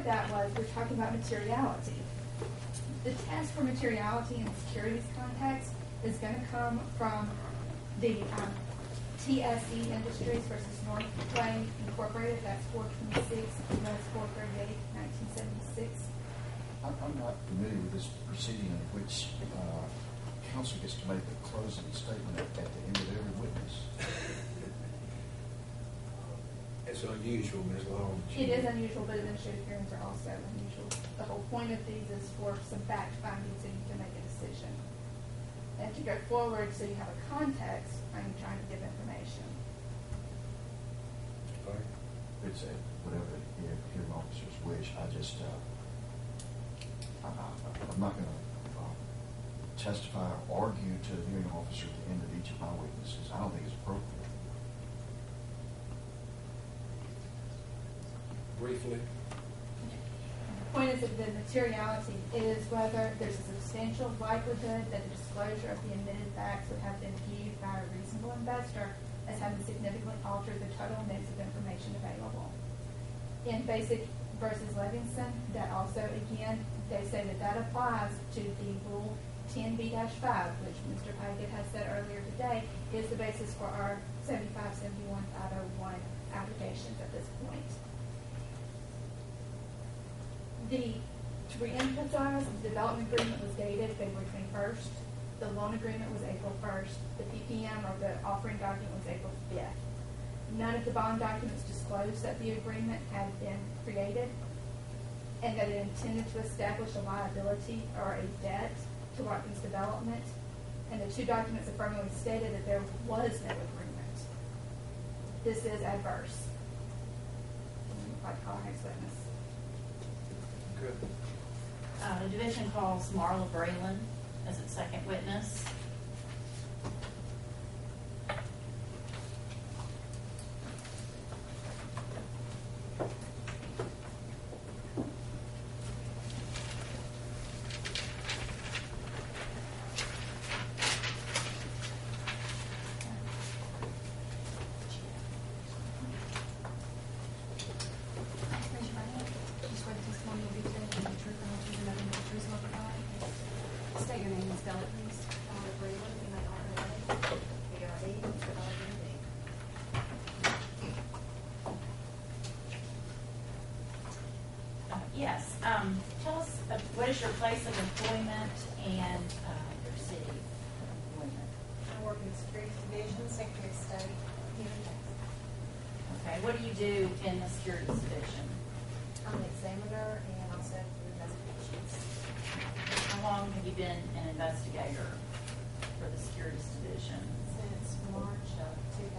That was, we're talking about materiality. The test for materiality in the securities context is going to come from the TSE Industries versus Northway Incorporated. That's 426 U.S. 438, 1976. I'm not familiar with this proceeding in which counsel gets to make a closing statement at the end of every witness. It's unusual, Ms. Long. It is unusual, but administrative hearings are also unusual. The whole point of these is for some fact finding so you can make a decision. And to go forward so you have a context, I'm trying to give information. Okay. It's whatever the hearing officers wish. I just, I'm not going to testify or argue to the hearing officer at the end of each of my witnesses. I don't think it's appropriate. Briefly. The point is that the materiality is whether there's a substantial likelihood that the disclosure of the admitted facts would have been viewed by a reasonable investor as having significantly altered the total mix of information available. In Basic versus Livingston, that also, again, they say that that applies to the Rule 10b-5, which Mr. Paget has said earlier today, is the basis for our 75-71-501 applications at this point. To reemphasize, the development agreement was dated February 21st. The loan agreement was April 1st. The PPM, or the offering document, was April 5th. None of the bond documents disclosed that the agreement had been created and that it intended to establish a liability or a debt to Watkins Development. And the two documents affirmatively stated that there was no agreement. This is adverse. I'd call our next witness. Good. The division calls Marla Braylon as its second witness. State your name and spell it, please. Braylon, Yes. Tell us what is your place of employment and your city of employment. I work in the Securities Division, Secretary of State, here in Texas. Okay. What do you do in the Securities Division? I'm an examiner and also do investigations. How long have you been an investigator for the Securities Division? Since March of 2008.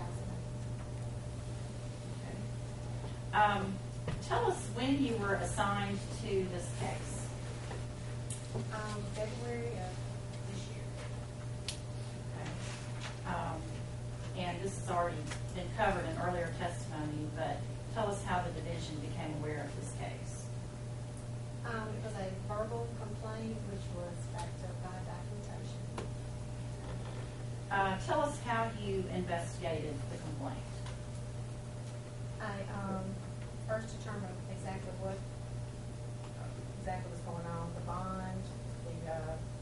Okay. Tell us when you were assigned to this case. February of this year. Okay. And this has already been covered in earlier testimony, but tell us how the division became aware of this case. It was a verbal complaint which was backed up by documentation. Tell us how you investigated the complaint. I first determined exactly what was going on. The bond, the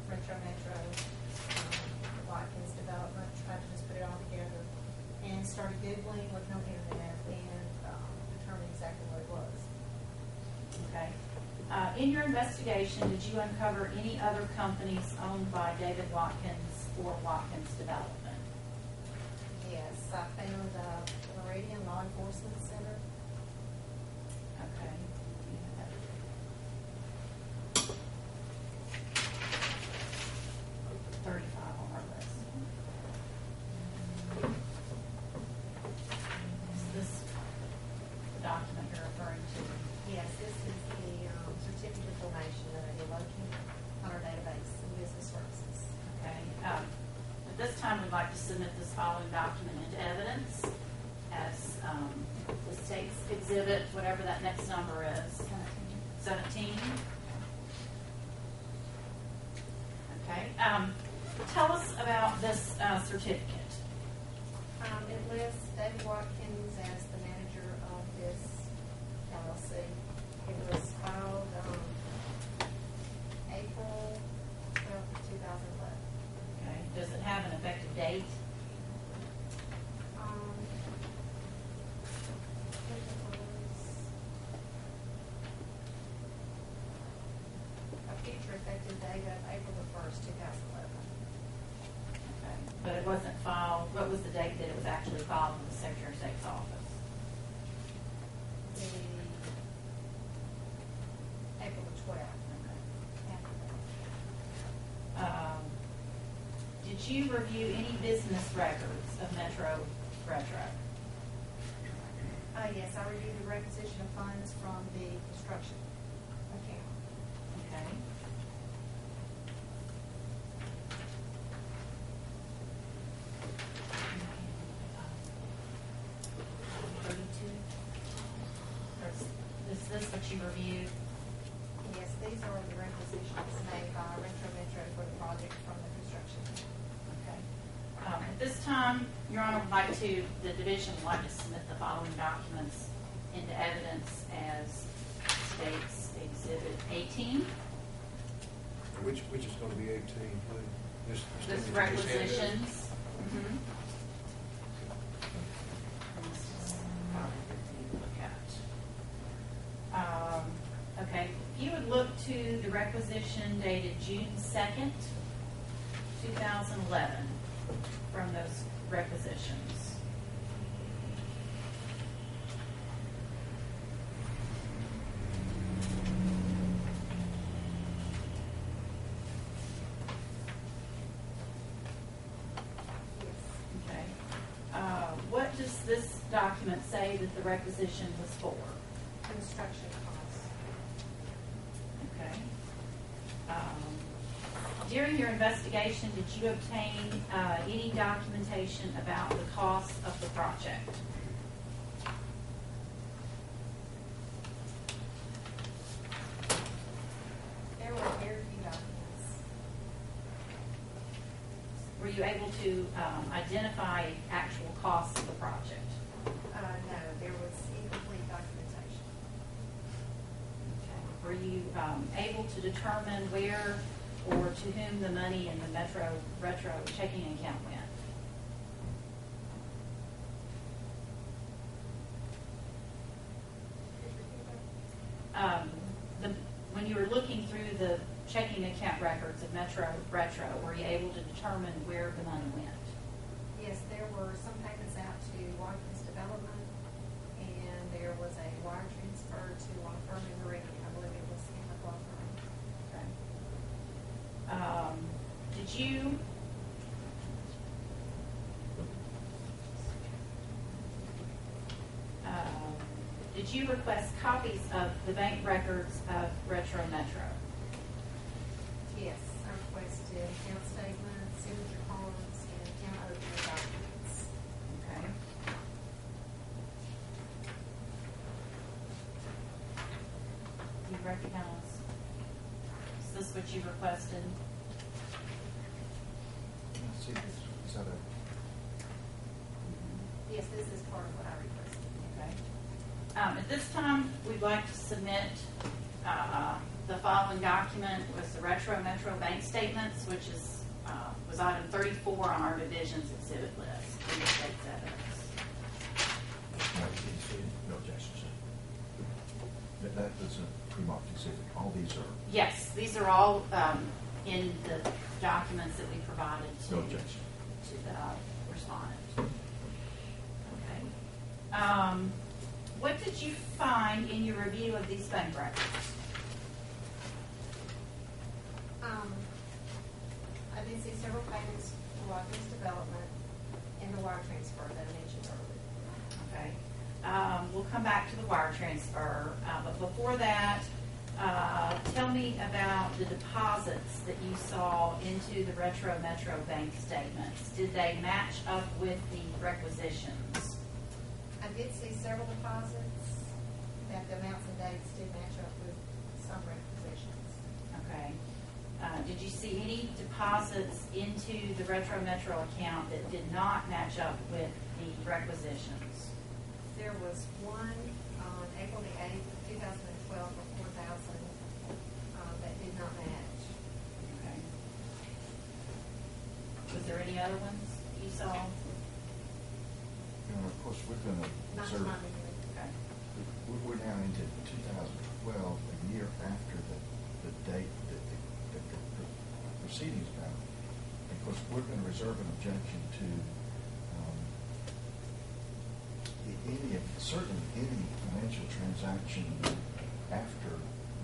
Retro Metro, the Watkins development, tried to just put it all together and started Googling, looking on the internet, and determining exactly what it was. Okay. In your investigation, did you uncover any other companies owned by David Watkins or Watkins Development? Yes, I found Meridian Law Enforcement Center. Okay. 35 on our list. Is this the document you're referring to? Yes, this is the certificate of donation that I locate on our database in business services. Okay. At this time, we'd like to submit this following document into evidence as the state's exhibit, whatever that next number is. 17. Okay. Tell us about this certificate. It lists David Watkins as the manager of this LLC. It was filed transfer effective date of April the 1st, 2011. Okay. But it wasn't filed, what was the date that it was actually filed in the Secretary of State's office? The April the 12th. After that. Did you review any business records of Metro Retro? Yes, I reviewed the requisition of funds from the construction account. Okay. Is this what you reviewed? Yes, these are the requisitions made by Retro Metro for the project from the construction. Okay. At this time, Your Honor, the division would like to submit the following documents into evidence as states Exhibit 18. Which is going to be 18, please? This Just requisitions. Mhm. This is probably good to look at. Okay, if you would look to the requisition dated June 2nd, 2011, from those requisitions. Okay. What does this document say that the requisition was for? Construction costs. Okay. During your investigation, did you obtain any documentation about the cost of the project? There were very few documents. Were you able to identify actual costs of the project? No, there was incomplete documentation. Okay. Were you able to determine where or to whom the money in the Metro Retro checking account went? When you were looking through the checking account records of Metro Retro, were you able to determine where the money went? Yes, there were some payments out to Watkins Development, and there was a wire transfer to law firm in Meridian. I believe it was Scanlon Law Firm. Okay. Did you request copies of the bank records of Retro Metro? Yes, I requested account statements, signature cards, and account opening documents. Okay. Do you recognize? Is this what you requested? Let's see, is that a, Yes, this is part of what I requested. Okay. At this time, we'd like to submit the following document was the Retro Metro bank statements, which is was item 34 on our division's exhibit list in the state's evidence. no objection, sir. That was a pre-marked exhibit. All these are, Yes, these are all in the documents that we provided to, no objection. to the respondent. Okay. What did you find in your review of these bank records? I did see several payments to Watkins Development and the wire transfer that I mentioned earlier. Okay. We'll come back to the wire transfer, but before that, tell me about the deposits that you saw into the Retro Metro bank statements. Did they match up with the requisitions? I did see several deposits that the amounts and dates did match up with some requisitions. Okay. Did you see any deposits into the Retro Metro account that did not match up with the requisitions? There was one on April the 8th, 2012 for $4,000 that did not match. Okay. Was there any other ones you saw? And of course, we're going to Not to observe, my memory. Okay. we're now into 2012, a year after the date that the we're going to reserve an objection to certainly any financial transaction after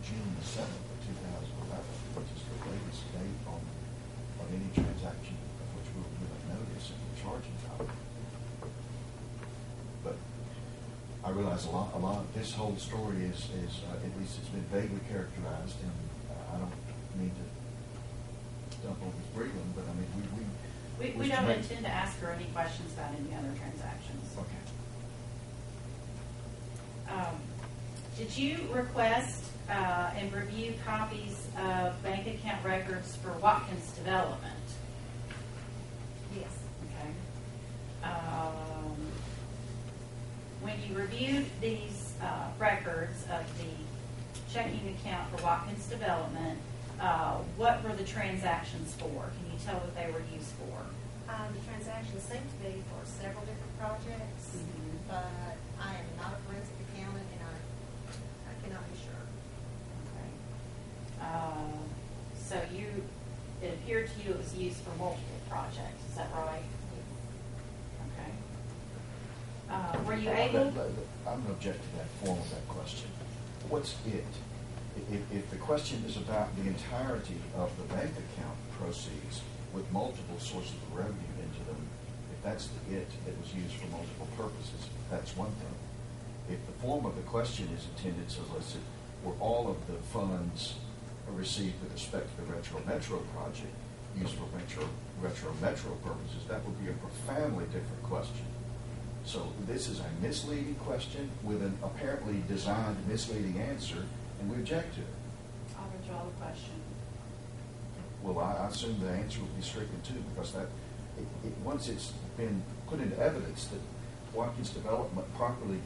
June the 7th of 2011, which is the latest date on any transaction of which we'll give a notice and the charging time. But I realize a lot of this whole story is at least it's been vaguely characterized, and I don't mean to dump on Ms. Breland, but I mean, we don't intend to ask her any questions about any other transactions. Okay. Did you request and review copies of bank account records for Watkins Development? Yes. Okay. When you reviewed these records of the checking account for Watkins Development, what were the transactions for? Can you tell what they were used for? The transactions seem to be for several different projects, but I am not a forensic accountant, and I cannot be sure. Okay. So it appeared to you it was used for multiple projects, is that right? Okay. Were you able? I'm going to object to that form of that question. What's it? If the question is about the entirety of the bank account proceeds with multiple sources of revenue into them, if that's the it that was used for multiple purposes, that's one thing. If the form of the question is intended to elicit were all of the funds received with respect to the Retro Metro project used for Retro Metro purposes, that would be a profoundly different question. So this is a misleading question with an apparently designed misleading answer, and we object to it. I'll withdraw the question. Well, I assume the answer would be stricken too, because once it's been put into evidence that Watkins Development properly,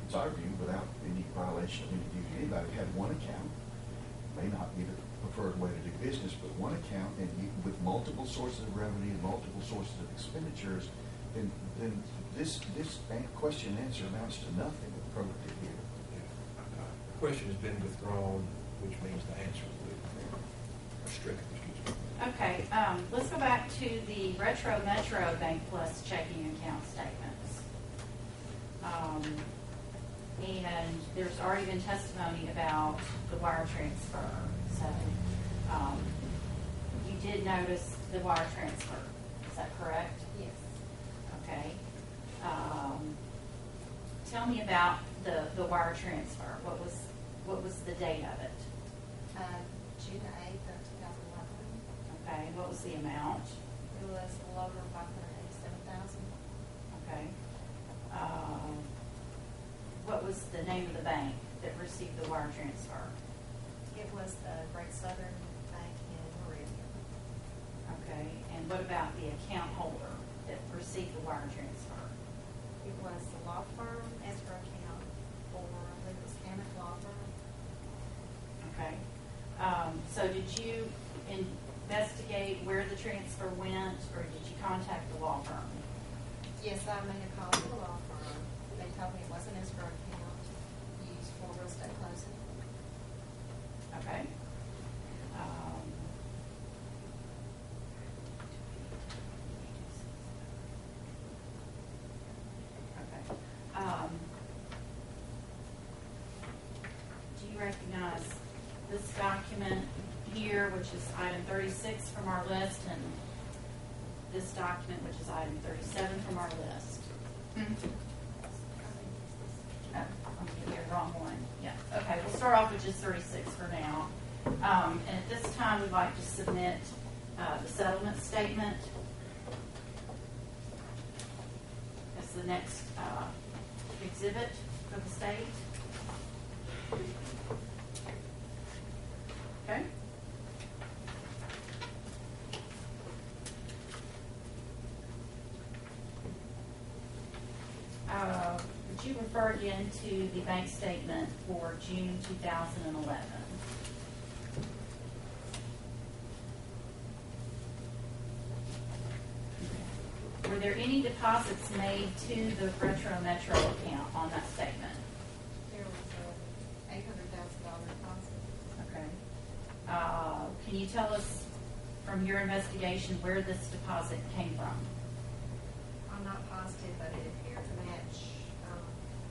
it's our view, without any violation of any duty to anybody, had one account, may not be the preferred way to do business, but one account, and with multiple sources of revenue and multiple sources of expenditures, then this question and answer amounts to nothing with probative here. The question has been withdrawn, which means the answer will be stricken. Okay, let's go back to the Retro Metro Bank Plus checking account statements. And there's already been testimony about the wire transfer. So you did notice the wire transfer. Is that correct? Yes. Okay. Tell me about the wire transfer. What was the date of it? June 8th of 2011. Okay. What was the amount? It was a little over $587,000. Okay. What was the name of the bank that received the wire transfer? It was the Great Southern Bank in Meridian. Okay. And what about the account holder that received the wire transfer? It was the law firm escrow account for, I believe it was Hammett Law Firm. Okay. So did you investigate where the transfer went, or did you contact the law firm? Yes, I made a call to the law firm. They told me it was an escrow account used for real estate closing. Okay. Do you recognize this document here, which is item 36 from our list, and this document, which is item 37 from our list? Oh, I'm getting the wrong one. Yeah. Okay, we'll start off with just 36 for now. And at this time, we'd like to submit the settlement statement as the next exhibit for the state. Okay. Would you refer again to the bank statement for June 2011? Were there any deposits made to the Retro Metro account on that statement? There was a $800,000 deposit. Okay. Can you tell us from your investigation where this deposit came from? I'm not positive, but it appeared to match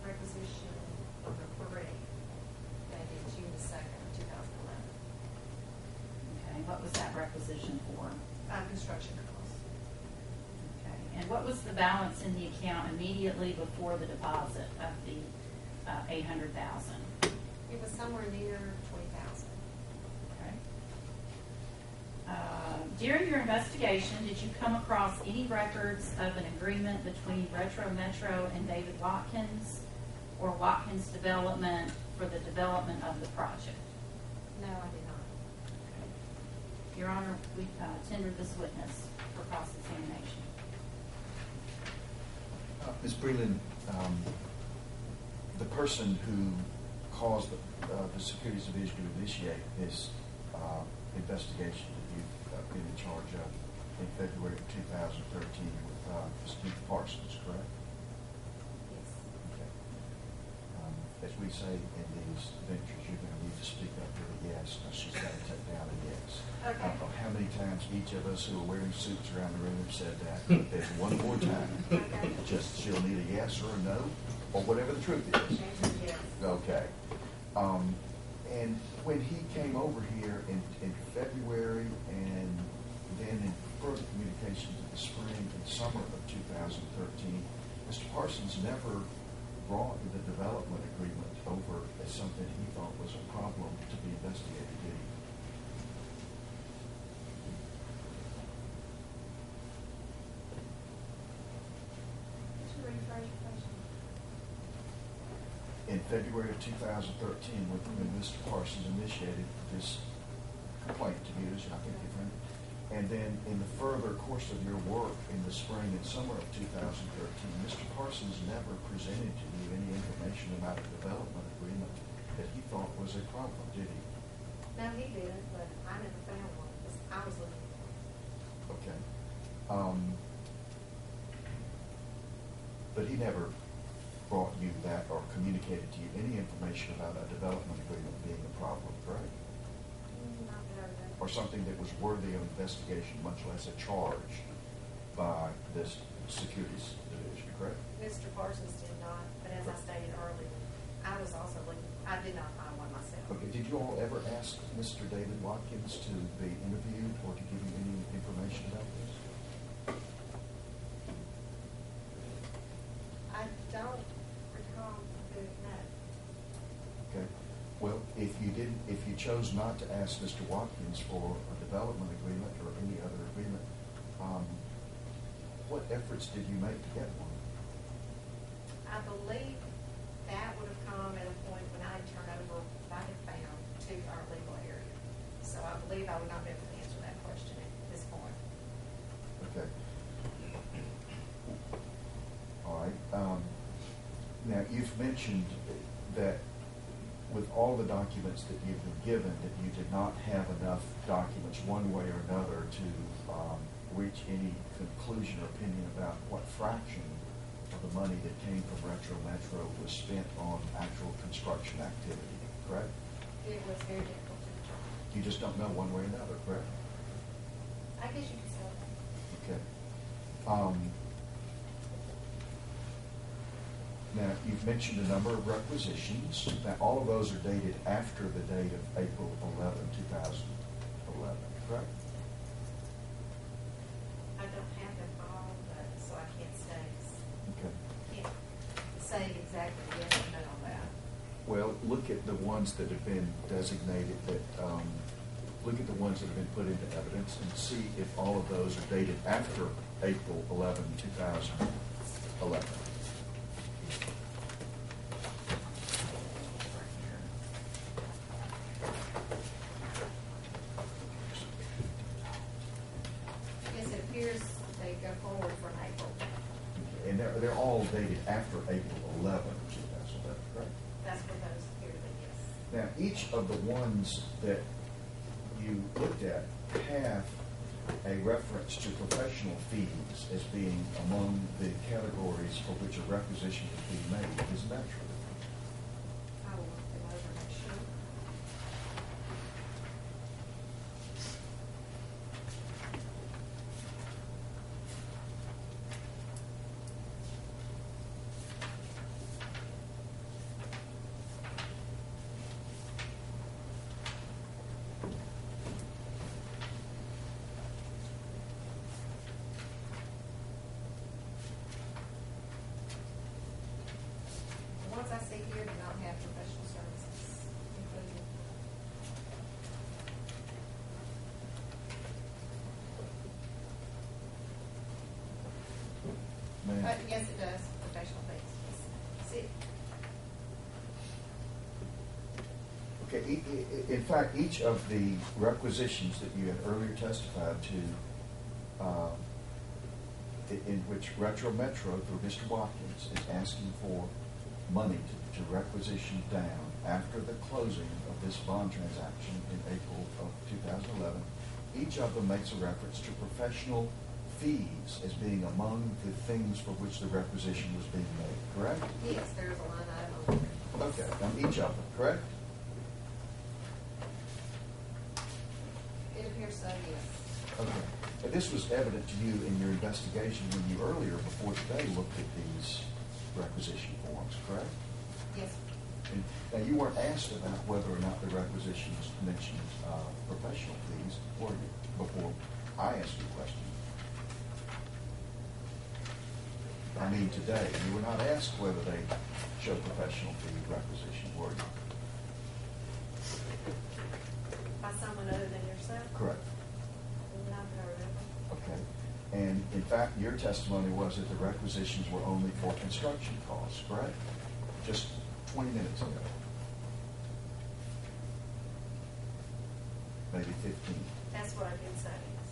requisition number 3, dated June 2nd, 2011. Okay, what was that requisition for? Construction costs. Okay, and what was the balance in the account immediately before the deposit of the $800,000? It was somewhere near 20,000. Okay. During your investigation, did you come across any records of an agreement between Retro Metro and David Watkins or Watkins Development for the development of the project? No, I did not. Your Honor, we tendered this witness for cross-examination. Ms. Breland, the person who caused the Securities Division to initiate this investigation that you've been in charge of in February of 2013 with Steve Parsons, correct? Yes. Okay. As we say in these ventures, you're going to need to speak up with a yes. Now, she's got to take down a yes. Okay. I don't know how many times each of us who are wearing suits around the room have said that, but there's one more time. Okay. Just, she'll need a yes or a no, or whatever the truth is. Answer yes. Okay. And when he came over here in February and then in further communications in the spring and summer of 2013, Mr. Parsons never brought the development agreement over as something he thought was a problem to be investigated, did he? Could you rephrase your question? In February of 2013, when Mr. Parsons initiated this complaint to you, as I think you've heard, and then in the further course of your work in the spring and summer of 2013, Mr. Parsons never presented to you any information about a development agreement that he thought was a problem, did he? No, he didn't, but I never found one. I was looking for one. Okay. But he never brought you that or communicated to you any information about a development agreement being a problem, correct? Not that I know. Or something that was worthy of investigation, much less a charge by this Securities Division, correct? Mr. Parsons did not, but as I stated earlier, I was also looking, I did not find one myself. Okay, did you all ever ask Mr. David Watkins to be interviewed or to give you any information about this? I don't recall doing that. Okay. Well, if you chose not to ask Mr. Watkins for a development agreement or any other agreement, what efforts did you make to get one? I believe that would have come at a point when I had turned over what I had found to our legal area. So I believe I would not be able to answer that question at this point. Okay. All right. Now, you've mentioned that with all the documents that you've been given, that you did not have enough documents one way or another to reach any conclusion or opinion about what fraction of the money that came from Retro Metro was spent on actual construction activity, correct? It was very difficult to determine. You just don't know one way or another, correct? I guess you could say that. Okay. Now, you've mentioned a number of requisitions. Now, all of those are dated after the date of April 11, 2011, correct? I don't have them all, but, so I can't Okay. say exactly yes or no on that. Well, look at the ones that have been designated look at the ones that have been put into evidence and see if all of those are dated after April 11, 2011. Yes, it appears they go forward from April. And they're all dated after April 11, 2011, correct? That's what those appear to be, yes. Now, each of the ones that you looked at have a reference to professional fees as being among the categories for which a requisition is being made. Isn't that true? I will look them over and make sure. Yes, it does, professional fees. See, Okay, in fact, each of the requisitions that you had earlier testified to, in which Retro Metro, through Mr. Watkins, is asking for money to requisition down after the closing of this bond transaction in April of 2011, each of them makes a reference to professional fees as being among the things for which the requisition was being made, correct? yes, there's a line item on there. Okay, on each of them, correct? It appears so, yes. Okay. And this was evident to you in your investigation when you earlier, before today, looked at these requisition forms, correct? Yes, And now, you weren't asked about whether or not the requisitions mentioned professional fees, were you, before I asked you a question? I mean, today, you were not asked whether they show professional fee requisition, were you? by someone other than yourself? Correct. Not that I remember. Okay. And in fact, your testimony was that the requisitions were only for construction costs, correct? Just 20 minutes ago. Maybe 15. That's what I did say, yes.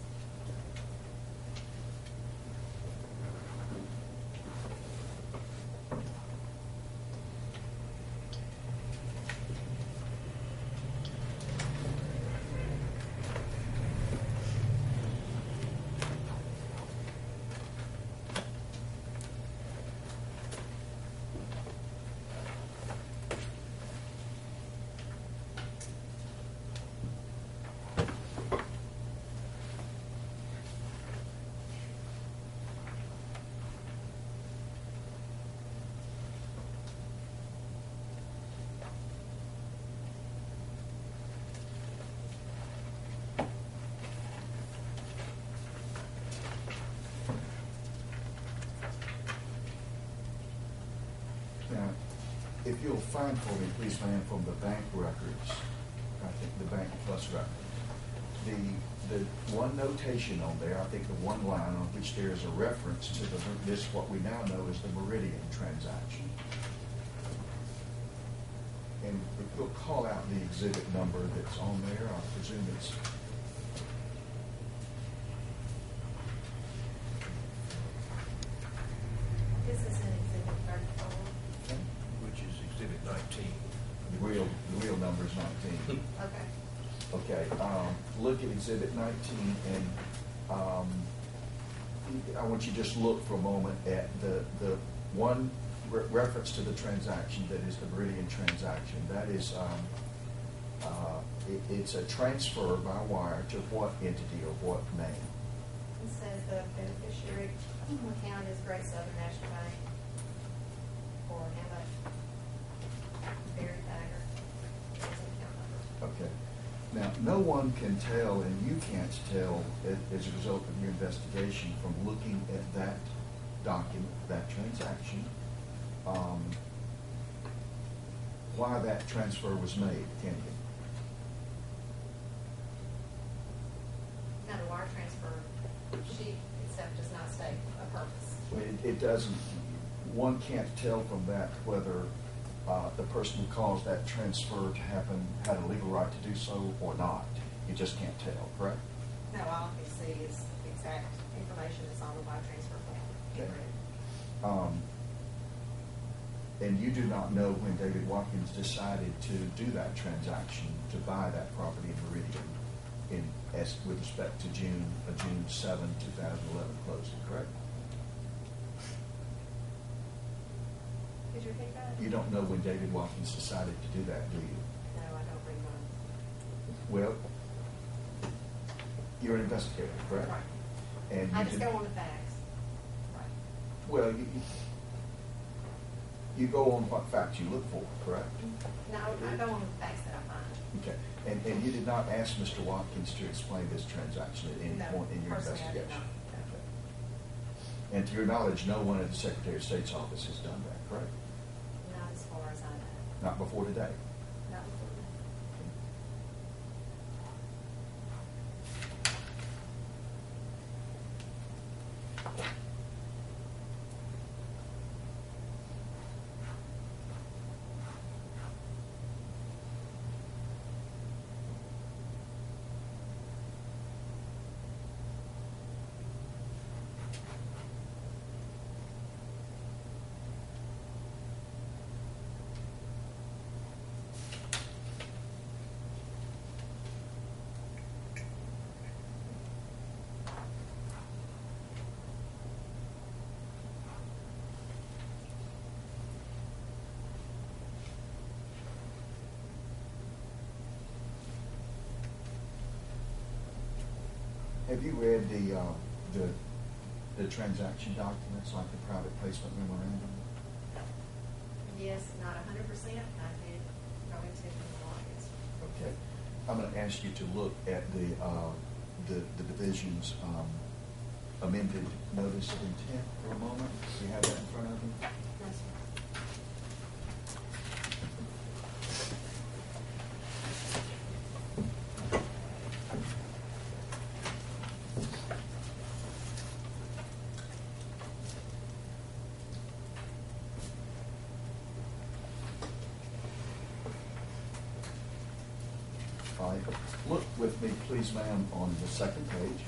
Now, if you'll find for me, please, ma'am, from the bank records, I think the Bank Plus record, the one notation on there, I think the one line on which there is a reference to this, what we now know as the Meridian transaction. And if you'll call out the exhibit number that's on there, I presume it's This is an exhibit 34. Which is Exhibit 19. the real number is 19. Okay. Okay, look at exhibit 19, and I want you to just look for a moment at the one reference to the transaction that is the Meridian transaction. That is, it's a transfer by wire to what entity or what name? It says the beneficiary account is Great Southern National Bank for how much? Barry Bagger. There's an account number. Okay. Now, no one can tell, and you can't tell, as a result of your investigation, from looking at that document, that transaction, why that transfer was made, can you? Now, the wire transfer sheet itself does not state a purpose. It doesn't, one can't tell from that whether the person who caused that transfer to happen had a legal right to do so or not. You just can't tell, correct? No, all I can see is the exact information that's on the wire transfer form. Okay. And you do not know when David Watkins decided to do that transaction, to buy that property in Meridian with respect to June 7, 2011 closing, correct? Could you repeat that? You don't know when David Watkins decided to do that, do you? No, I don't read mine. Well, you're an investigator, correct? Right. And I you just did- go on the facts. Right. Well, you go on what facts you look for, correct? No, I go on the facts that I find. Okay. And you did not ask Mr. Watkins to explain this transaction at any No, point in your personally, I did investigation? not. Okay. And to your knowledge, no one at the Secretary of State's office has done that, correct? Not as far as I know. Not before today? Not before that. Have you read the transaction documents, like the private placement memorandum? Yes, not 100%, I did go into it in August. Okay. I'm going to ask you to look at the division's amended notice of intent for a moment. Do you have that in front of you? Yes, sir. All right. Look with me, please, ma'am, on the second page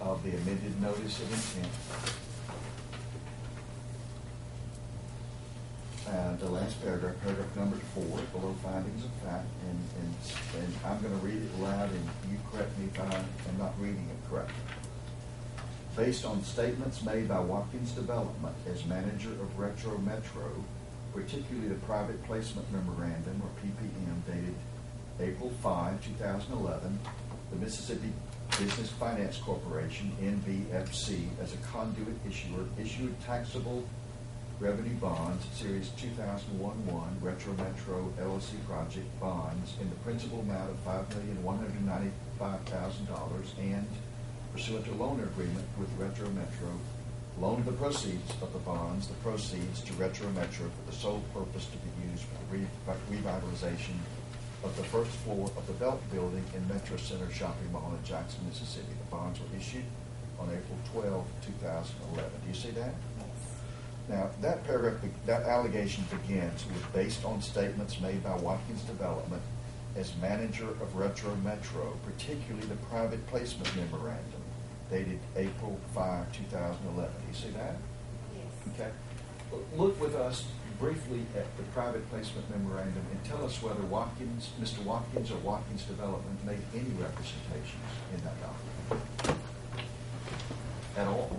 of the amended notice of intent. The last paragraph, paragraph number 4, below findings of fact, and I'm going to read it aloud, and you correct me if I am not reading it correctly. Based on statements made by Watkins Development as manager of Retro Metro, particularly the private placement memorandum, or PPM, dated April 5, 2011, the Mississippi Business Finance Corporation, NBFC, as a conduit issuer, issued taxable revenue bonds, Series 2001-1, Retro Metro LLC project bonds in the principal amount of $5,195,000, and pursuant to loan agreement with Retro Metro, loaned the proceeds of the bonds, the proceeds to Retro Metro for the sole purpose to be used for the revitalization of the first floor of the Belk Building in Metro Center Shopping Mall in Jackson, Mississippi. The bonds were issued on April 12, 2011. Do you see that? Yes. Now, that paragraph, that allegation begins with, based on statements made by Watkins Development as manager of Retro Metro, particularly the private placement memorandum dated April 5, 2011. Do you see that? Yes. Okay. Look with us briefly at the private placement memorandum and tell us whether Watkins, Mr. Watkins or Watkins Development made any representations in that document at all.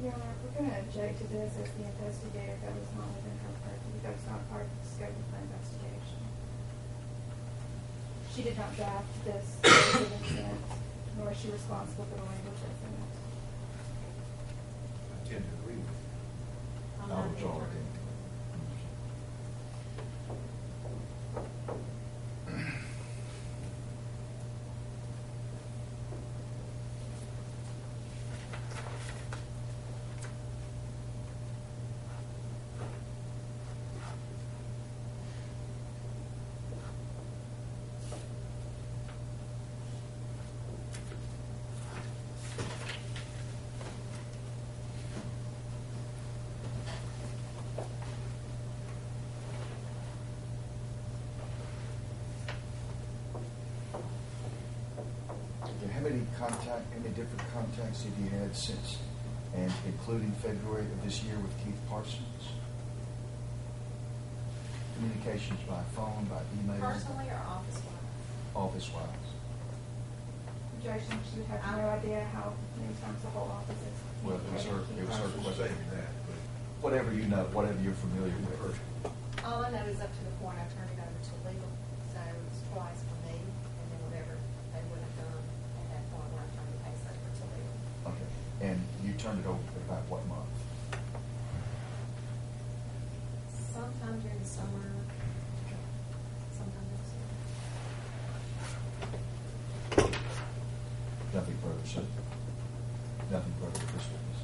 Your Honor, we're going to object to this as the investigator. That was not within her purview. That was not part of the scope of the investigation. She did not draft this notice of intent, nor is she responsible for the language that's in it. I tend to agree with you. I'm I not would draw either. it in. How many different contacts have you had since, and including February of this year with Keith Parsons? Communications by phone, by email? Personally or office-wise? Office-wise? Objection, she would have no idea how many times the whole office is. Well, it was her I was question. saying that, but Whatever you know, whatever you're familiar with. All I know is up to the point I turned it over to legal, so it was twice for me, and then whatever they would have done at that point when I turned the case over to legal. Okay. And you turned it over about what month? Sometime during the summer, sometime during the summer. Nothing further, sir? Nothing further with this witness?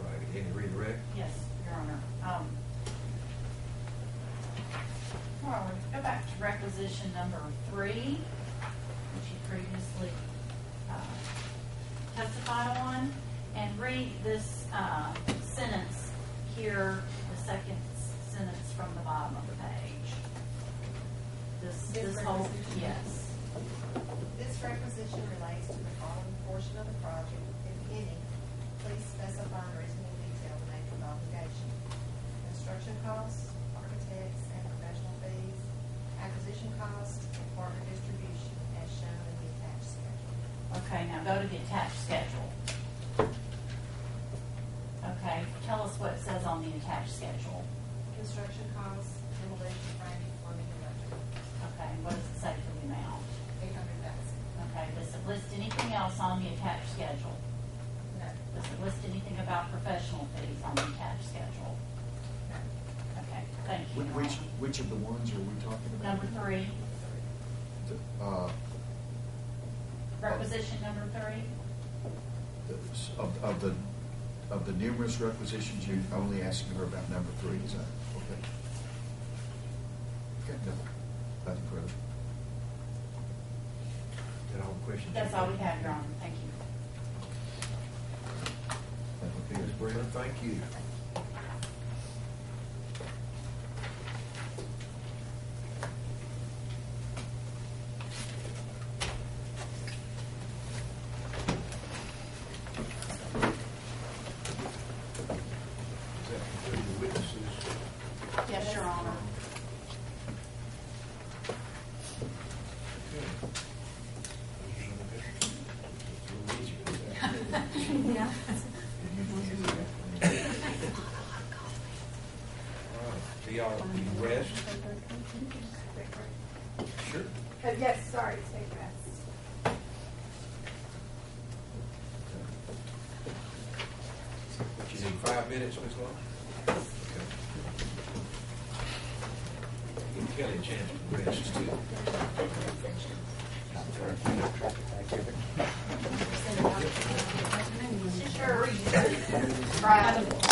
right, can you redirect? Yes, Your Honor. All right, let's go back to requisition number 3, which you previously testified on, and read this sentence here, the second sentence from the bottom of the page. This whole, requisition? yes. This requisition relates to the following portion of the project, if any. Please specify in reasonable detail the nature of the obligation. Construction costs, architects and professional fees, acquisition costs, and partner distribution as shown in the attached schedule. Okay, now go to the attached schedule. Okay, tell us what it says on the attached schedule. Construction costs, demolition, framing, plumbing, and electrical. Okay, and what does it say for list anything else on the attached schedule? No, Does it list anything about professional fees on the attached schedule? no. Okay, thank you. Which of the ones are we talking about? Number 3, Uh, requisition number 3. Of the numerous requisitions, you're only asking her about number 3, is that, okay? Okay, no, nothing further. Got all the questions? That's all we have, Your Honor. Thank you. Okay, Ms. Brenner, thank you. Does that conclude the witnesses? Yes, Your Honor. Okay. It's a little easier than that. Yeah. All right, so y'all, you rest? Sure. Yes, sorry, take rest. You need 5 minutes, Ms. Long? Okay. Give Kelly a chance to rest too. Sure. Right.